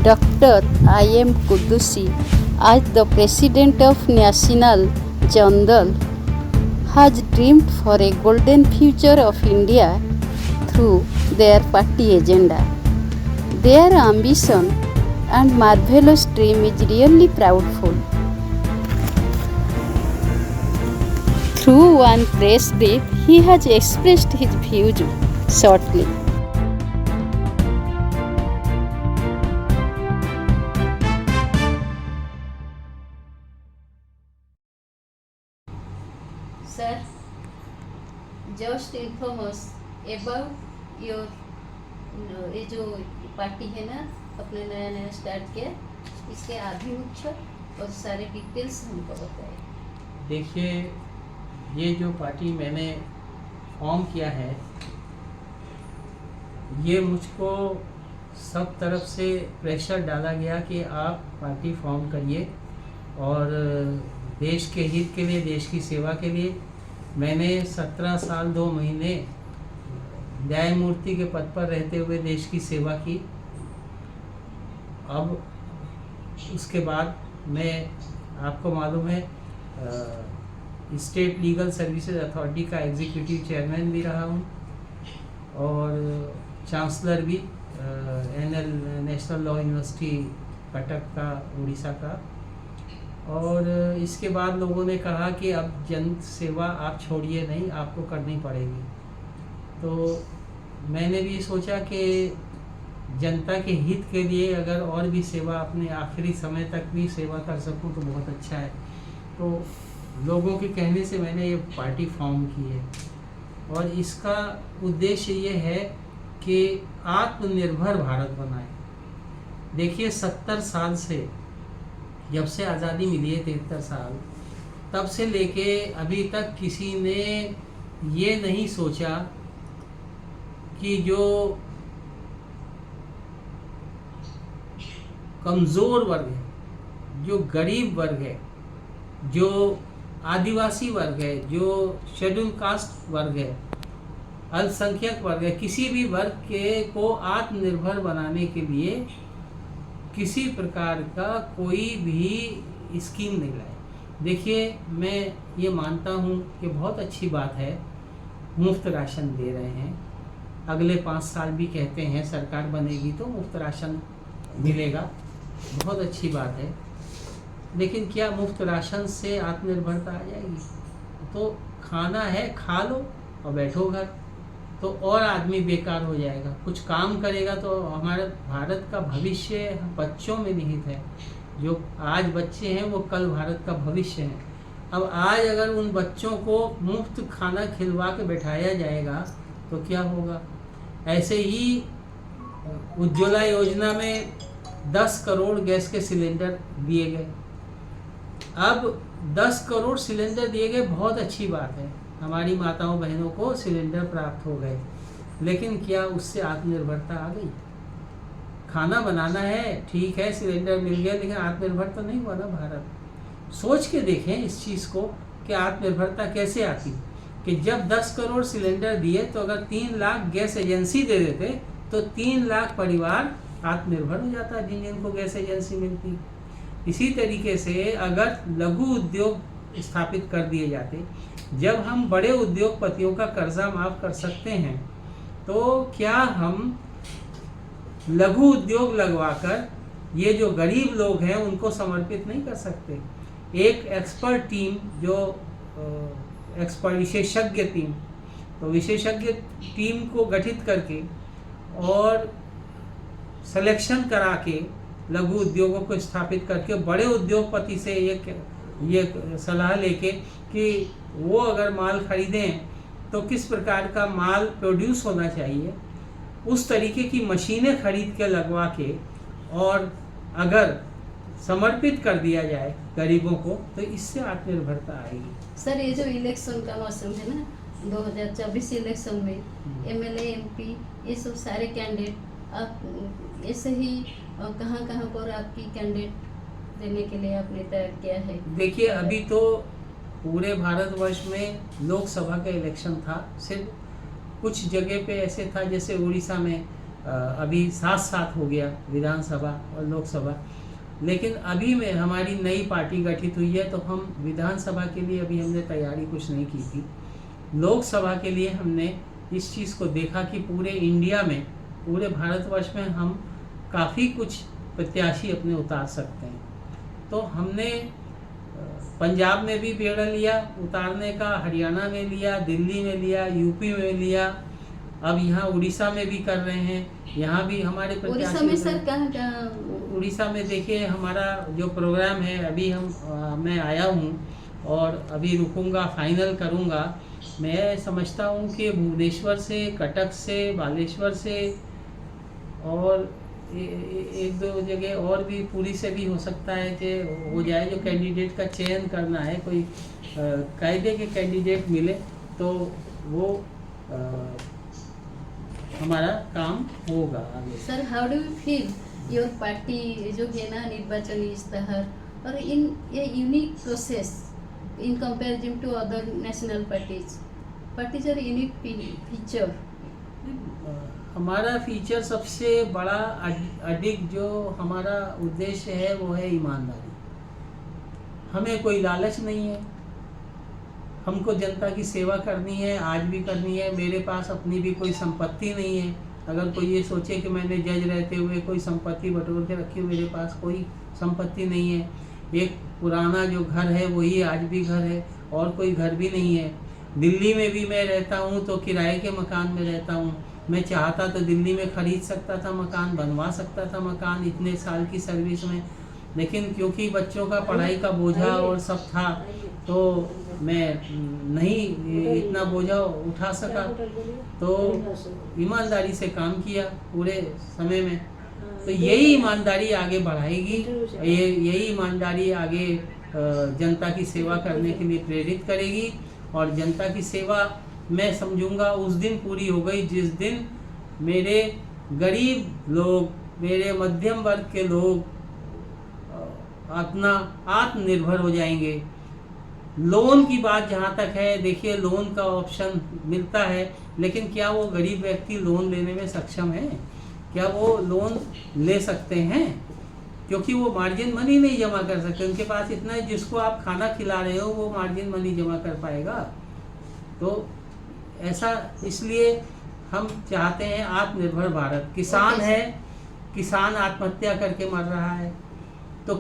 Dr. I.M. Kudusi, as the President of National Jandal, has dreamed for a golden future of India through their party agenda. Their ambition and marvelous dream is really proudful. Through one press brief, he has expressed his views shortly. Sir, just inform us about your ये जो party है ना, अपने नया नया start किया, इसके आभिमुख्य और सारे डिटेल्स हमको बताएं। देखिए, ये जो पार्टी मैंने फॉर्म किया है, ये मुझको सब तरफ से प्रेशर डाला गया कि आप पार्टी फॉर्म करिए और देश के हित के लिए, देश की सेवा के लिए। मैंने 17 साल 2 महीने न्यायमूर्ति के पद पर रहते हुए देश की सेवा की। अब उसके बाद मैं, आपको मालूम है, स्टेट लीगल सर्विसेज अथॉरिटी का एग्जीक्यूटिव चेयरमैन भी रहा हूँ और चांसलर भी NL national law university Cuttack का, उड़ीसा का। और इसके बाद लोगों ने कहा कि अब जन सेवा आप छोड़िए नहीं, आपको करनी पड़ेगी। तो मैंने भी सोचा कि जनता के हित के लिए अगर और भी सेवा, अपने आखिरी समय तक भी सेवा कर सकूं तो बहुत अच्छा है। तो लोगों के कहने से मैंने ये पार्टी फॉर्म की है और इसका उद्देश्य ये है कि आत्मनिर्भर भारत बनाए। देखिए, 70 साल से, जब से आज़ादी मिली है 73 साल, तब से लेके अभी तक किसी ने ये नहीं सोचा कि जो कमज़ोर वर्ग है, जो गरीब वर्ग है, जो आदिवासी वर्ग है, जो शेड्यूल कास्ट वर्ग है, अल्पसंख्यक वर्ग है, किसी भी वर्ग के को आत्मनिर्भर बनाने के लिए किसी प्रकार का कोई भी स्कीम नहीं लाए। देखिए, मैं ये मानता हूँ कि बहुत अच्छी बात है, मुफ्त राशन दे रहे हैं। अगले 5 साल भी कहते हैं सरकार बनेगी तो मुफ्त राशन मिलेगा, बहुत अच्छी बात है। लेकिन क्या मुफ्त राशन से आत्मनिर्भरता आ जाएगी? तो खाना है, खा लो और बैठो घर, तो और आदमी बेकार हो जाएगा। कुछ काम करेगा तो हमारे भारत का भविष्य बच्चों में निहित है। जो आज बच्चे हैं वो कल भारत का भविष्य है। अब आज अगर उन बच्चों को मुफ्त खाना खिलवा के बैठाया जाएगा तो क्या होगा? ऐसे ही उज्ज्वला योजना में 10 करोड़ गैस के सिलेंडर दिए गए। अब 10 करोड़ सिलेंडर दिए गए, बहुत अच्छी बात है, हमारी माताओं बहनों को सिलेंडर प्राप्त हो गए। लेकिन क्या उससे आत्मनिर्भरता आ गई? खाना बनाना है, ठीक है, सिलेंडर मिल गया, लेकिन आत्मनिर्भर तो नहीं हुआ ना भारत। सोच के देखें इस चीज़ को कि आत्मनिर्भरता कैसे आती। कि जब 10 करोड़ सिलेंडर दिए तो अगर 3 लाख गैस एजेंसी दे देते तो 3 लाख परिवार आत्मनिर्भर हो जाता जिन जिनको गैस एजेंसी मिलती। इसी तरीके से अगर लघु उद्योग स्थापित कर दिए जाते, जब हम बड़े उद्योगपतियों का कर्जा माफ कर सकते हैं, तो क्या हम लघु उद्योग लगवाकर ये जो गरीब लोग हैं उनको समर्पित नहीं कर सकते? एक एक्सपर्ट टीम, जो एक्सपर्ट विशेषज्ञ टीम, तो विशेषज्ञ टीम को गठित करके और सिलेक्शन करा के लघु उद्योगों को स्थापित करके बड़े उद्योगपति से ये सलाह लेके कि वो अगर माल खरीदें तो किस प्रकार का माल प्रोड्यूस होना चाहिए, उस तरीके की मशीनें खरीद के लगवा के और अगर समर्पित कर दिया जाए गरीबों को, तो इससे आत्मनिर्भरता आएगी। सर, ये जो इलेक्शन का मौसम है ना, 2024 इलेक्शन में एमएलए, एमपी, ये सब सारे कैंडिडेट, आप ऐसे ही कहाँ पर आपकी कैंडिडेट देने के लिए आपने तय किया है? देखिए, अभी तो पूरे भारतवर्ष में लोकसभा का इलेक्शन था, सिर्फ कुछ जगह पे ऐसे था, जैसे उड़ीसा में अभी साथ साथ हो गया विधानसभा और लोकसभा। लेकिन अभी में हमारी नई पार्टी गठित हुई है, तो हम विधानसभा के लिए अभी हमने तैयारी कुछ नहीं की थी। लोकसभा के लिए हमने इस चीज़ को देखा कि पूरे इंडिया में, पूरे भारतवर्ष में हम काफ़ी कुछ प्रत्याशी अपने उतार सकते हैं। तो हमने पंजाब में भी बेड़ा लिया उतारने का, हरियाणा में लिया, दिल्ली में लिया, यूपी में लिया, अब यहाँ उड़ीसा में भी कर रहे हैं। यहाँ भी हमारे उड़ीसा में सर कहाँ? उड़ीसा में देखिए हमारा जो प्रोग्राम है, अभी मैं आया हूँ और अभी रुकूंगा, फाइनल करूँगा। मैं समझता हूँ कि भुवनेश्वर से, कटक से, बालेश्वर से और एक दो जगह और भी, पुरी से भी हो सकता है कि हो जाए। जो कैंडिडेट का चयन करना है, कोई कायदे के कैंडिडेट मिले तो वो हमारा काम होगा आगे। Sir, how do you feel your party जो है ना निर्वाचन इश्तेहार और in a unique process in comparison to other national parties, what is your unique feature? हमारा फीचर सबसे बड़ा अधिक जो हमारा उद्देश्य है वो है ईमानदारी। हमें कोई लालच नहीं है, हमको जनता की सेवा करनी है, आज भी करनी है। मेरे पास अपनी भी कोई संपत्ति नहीं है। अगर कोई ये सोचे कि मैंने जज रहते हुए कोई संपत्ति बटोर के रखी, मेरे पास कोई संपत्ति नहीं है। एक पुराना जो घर है वही आज भी घर है, और कोई घर भी नहीं है। दिल्ली में भी मैं रहता हूँ तो किराए के मकान में रहता हूँ। मैं चाहता तो दिल्ली में खरीद सकता था मकान, बनवा सकता था मकान इतने साल की सर्विस में, लेकिन क्योंकि बच्चों का पढ़ाई का बोझा और सब था तो मैं नहीं इतना बोझा उठा सका। तो ईमानदारी से काम किया पूरे समय में। तो यही ईमानदारी आगे बढ़ाएगी, यही ईमानदारी आगे जनता की सेवा करने के लिए प्रेरित करेगी। और जनता की सेवा मैं समझूंगा उस दिन पूरी हो गई जिस दिन मेरे गरीब लोग, मेरे मध्यम वर्ग के लोग अपना आत्मनिर्भर हो जाएंगे। लोन की बात जहाँ तक है, देखिए लोन का ऑप्शन मिलता है, लेकिन क्या वो गरीब व्यक्ति लोन लेने में सक्षम है? क्या वो लोन ले सकते हैं? क्योंकि वो मार्जिन मनी नहीं जमा कर सकते। उनके पास इतना है, जिसको आप खाना खिला रहे हो वो मार्जिन मनी जमा कर पाएगा? तो ऐसा इसलिए हम चाहते हैं आत्मनिर्भर भारत। किसान है, किसान आत्महत्या करके मर रहा है, तो